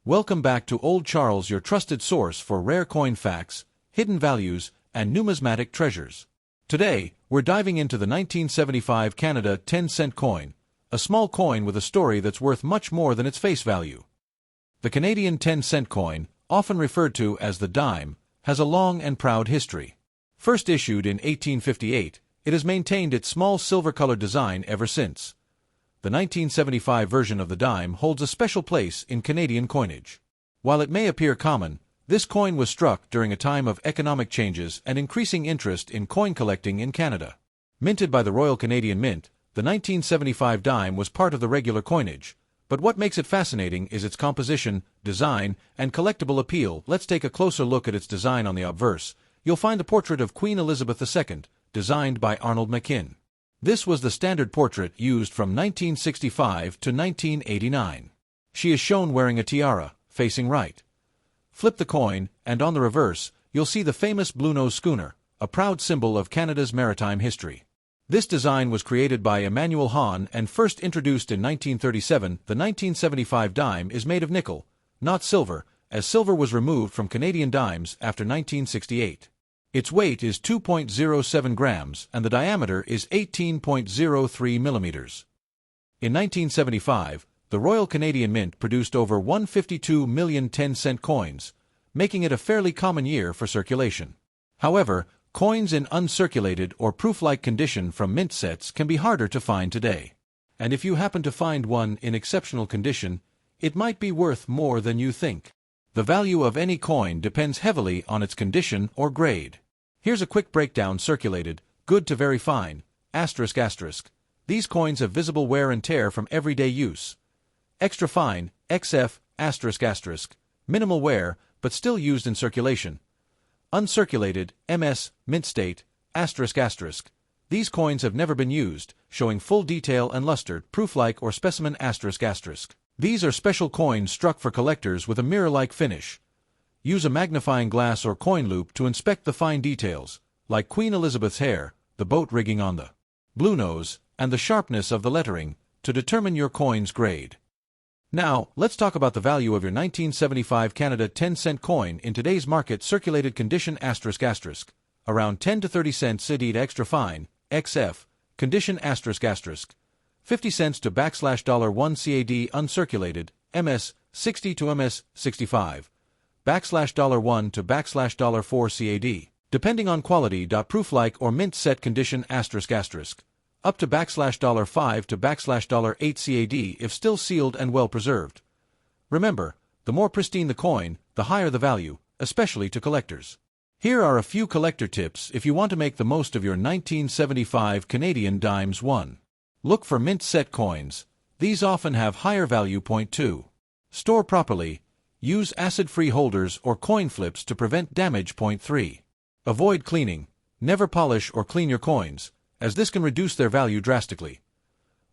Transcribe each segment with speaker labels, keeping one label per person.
Speaker 1: Welcome back to Old Charles, your trusted source for rare coin facts, hidden values, and numismatic treasures. Today, we're diving into the 1975 Canada 10-cent coin, a small coin with a story that's worth much more than its face value. The Canadian 10-cent coin, often referred to as the dime, has a long and proud history. First issued in 1858, it has maintained its small silver-colored design ever since. The 1975 version of the dime holds a special place in Canadian coinage. While it may appear common, this coin was struck during a time of economic changes and increasing interest in coin collecting in Canada. Minted by the Royal Canadian Mint, the 1975 dime was part of the regular coinage, but what makes it fascinating is its composition, design, and collectible appeal. Let's take a closer look at its design. On the obverse, you'll find the portrait of Queen Elizabeth II, designed by Arnold McKim. This was the standard portrait used from 1965 to 1989. She is shown wearing a tiara, facing right. Flip the coin, and on the reverse, you'll see the famous Bluenose schooner, a proud symbol of Canada's maritime history. This design was created by Emmanuel Hahn and first introduced in 1937. The 1975 dime is made of nickel, not silver, as silver was removed from Canadian dimes after 1968. Its weight is 2.07 grams and the diameter is 18.03 millimeters. In 1975, the Royal Canadian Mint produced over 152 million 10-cent coins, making it a fairly common year for circulation. However, coins in uncirculated or proof-like condition from mint sets can be harder to find today. And if you happen to find one in exceptional condition, it might be worth more than you think. The value of any coin depends heavily on its condition or grade. Here's a quick breakdown: circulated, good to very fine, ***. These coins have visible wear and tear from everyday use. Extra fine, XF, ***, minimal wear, but still used in circulation. Uncirculated, MS, mint state, ***. These coins have never been used, showing full detail and luster, proof-like or specimen ***. These are special coins struck for collectors with a mirror-like finish. Use a magnifying glass or coin loop to inspect the fine details, like Queen Elizabeth's hair, the boat rigging on the Bluenose, and the sharpness of the lettering, to determine your coin's grade. Now, let's talk about the value of your 1975 Canada 10-cent coin in today's market. Circulated condition ***, around 10 to 30 cents. Indeed extra fine, XF, condition ***, 50 cents to $1 CAD. Uncirculated, MS, 60 to MS, 65, $1 to $4 CAD. Depending on quality. Proof-like or mint set condition ***, up to $5 to $8 CAD if still sealed and well preserved. Remember, the more pristine the coin, the higher the value, especially to collectors. Here are a few collector tips if you want to make the most of your 1975 Canadian dimes. 1. Look for mint set coins. These often have higher value. 2. Store properly. Use acid-free holders or coin flips to prevent damage. 3. Avoid cleaning. Never polish or clean your coins, as this can reduce their value drastically.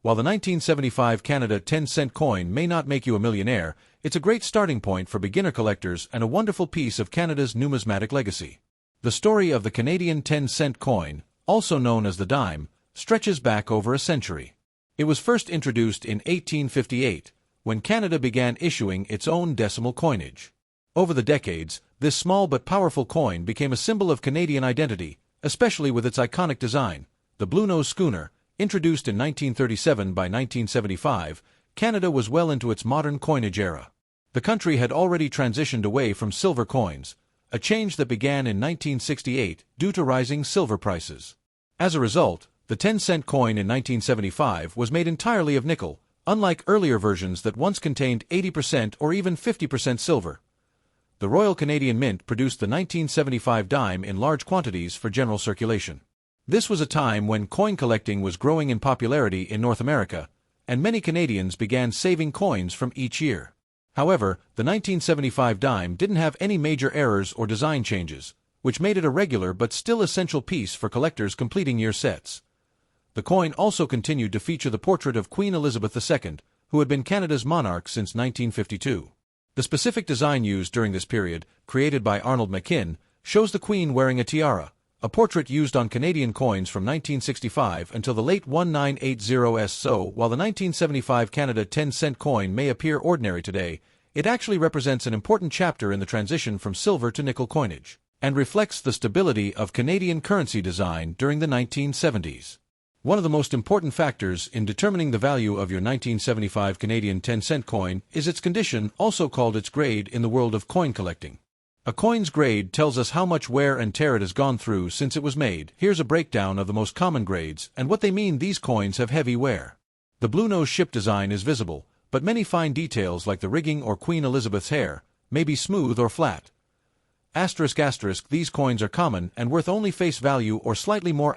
Speaker 1: While the 1975 Canada 10-cent coin may not make you a millionaire, it's a great starting point for beginner collectors and a wonderful piece of Canada's numismatic legacy. The story of the Canadian 10-cent coin, also known as the dime, stretches back over a century. It was first introduced in 1858, when Canada began issuing its own decimal coinage. Over the decades, this small but powerful coin became a symbol of Canadian identity, especially with its iconic design. The Bluenose schooner, introduced in 1937. By 1975, Canada was well into its modern coinage era. The country had already transitioned away from silver coins, a change that began in 1968 due to rising silver prices. As a result, the 10-cent coin in 1975 was made entirely of nickel, unlike earlier versions that once contained 80% or even 50% silver. The Royal Canadian Mint produced the 1975 dime in large quantities for general circulation. This was a time when coin collecting was growing in popularity in North America, and many Canadians began saving coins from each year. However, the 1975 dime didn't have any major errors or design changes, which made it a regular but still essential piece for collectors completing year sets. The coin also continued to feature the portrait of Queen Elizabeth II, who had been Canada's monarch since 1952. The specific design used during this period, created by Arnold McKim, shows the Queen wearing a tiara, a portrait used on Canadian coins from 1965 until the late 1980s. So, while the 1975 Canada 10-cent coin may appear ordinary today, It actually represents an important chapter in the transition from silver to nickel coinage, and reflects the stability of Canadian currency design during the 1970s. One of the most important factors in determining the value of your 1975 Canadian 10-cent coin is its condition, also called its grade in the world of coin collecting. A coin's grade tells us how much wear and tear it has gone through since it was made. Here's a breakdown of the most common grades and what they mean. These coins have heavy wear. The Bluenose ship design is visible, but many fine details like the rigging or Queen Elizabeth's hair may be smooth or flat. These coins are common and worth only face value or slightly more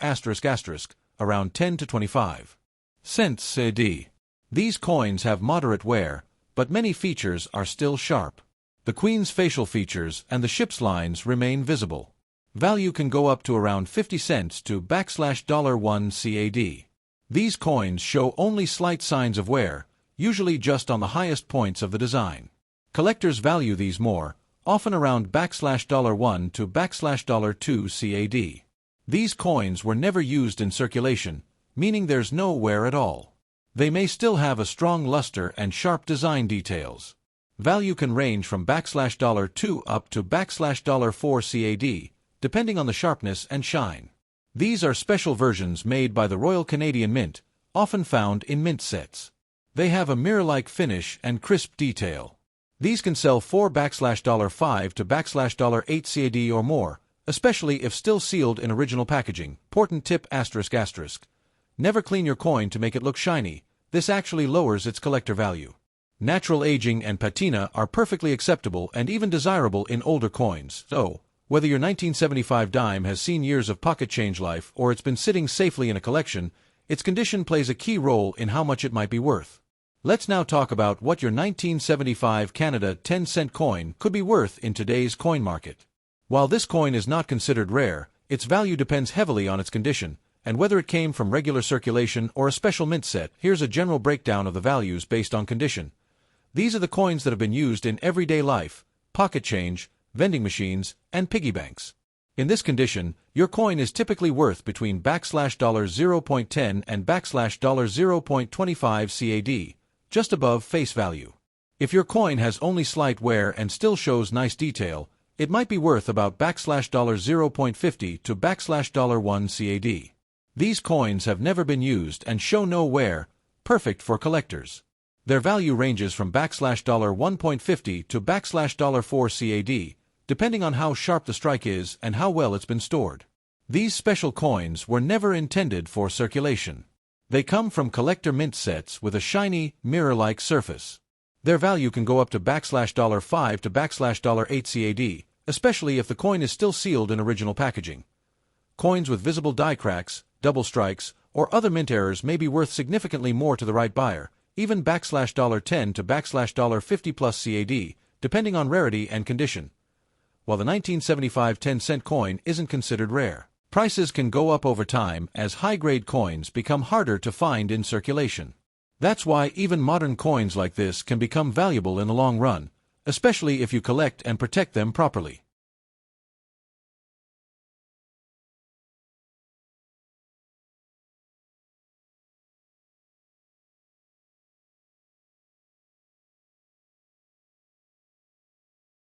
Speaker 1: around 10 to 25 cents CD. These coins have moderate wear, but many features are still sharp. The Queen's facial features and the ship's lines remain visible. Value can go up to around 50 cents to $1 CAD. These coins show only slight signs of wear, usually just on the highest points of the design. Collectors value these more, often around $1 to $2 CAD. These coins were never used in circulation, meaning there's no wear at all. They may still have a strong luster and sharp design details. Value can range from $2 up to $4 CAD, depending on the sharpness and shine. These are special versions made by the Royal Canadian Mint, often found in mint sets. They have a mirror-like finish and crisp detail. These can sell for $5 to $8 CAD or more, especially if still sealed in original packaging. Important tip: never clean your coin to make it look shiny. This actually lowers its collector value. Natural aging and patina are perfectly acceptable and even desirable in older coins. So, whether your 1975 dime has seen years of pocket change life or it's been sitting safely in a collection, its condition plays a key role in how much it might be worth. Let's now talk about what your 1975 Canada 10-cent coin could be worth in today's coin market. While this coin is not considered rare, its value depends heavily on its condition, and whether it came from regular circulation or a special mint set. Here's a general breakdown of the values based on condition. These are the coins that have been used in everyday life: pocket change, vending machines, and piggy banks. In this condition, your coin is typically worth between $0.10 and $0.25 CAD, just above face value. If your coin has only slight wear and still shows nice detail, it might be worth about $0.50 to $1 CAD. These coins have never been used and show no wear, perfect for collectors. Their value ranges from $1.50 to $4 CAD, depending on how sharp the strike is and how well it's been stored. These special coins were never intended for circulation. They come from collector mint sets with a shiny, mirror-like surface. Their value can go up to $5 to $8 CAD, especially if the coin is still sealed in original packaging. Coins with visible die cracks, double strikes, or other mint errors may be worth significantly more to the right buyer, even $10 to $50 plus CAD, depending on rarity and condition. While the 1975 10-cent coin isn't considered rare, prices can go up over time as high-grade coins become harder to find in circulation. That's why even modern coins like this can become valuable in the long run, especially if you collect and protect them properly.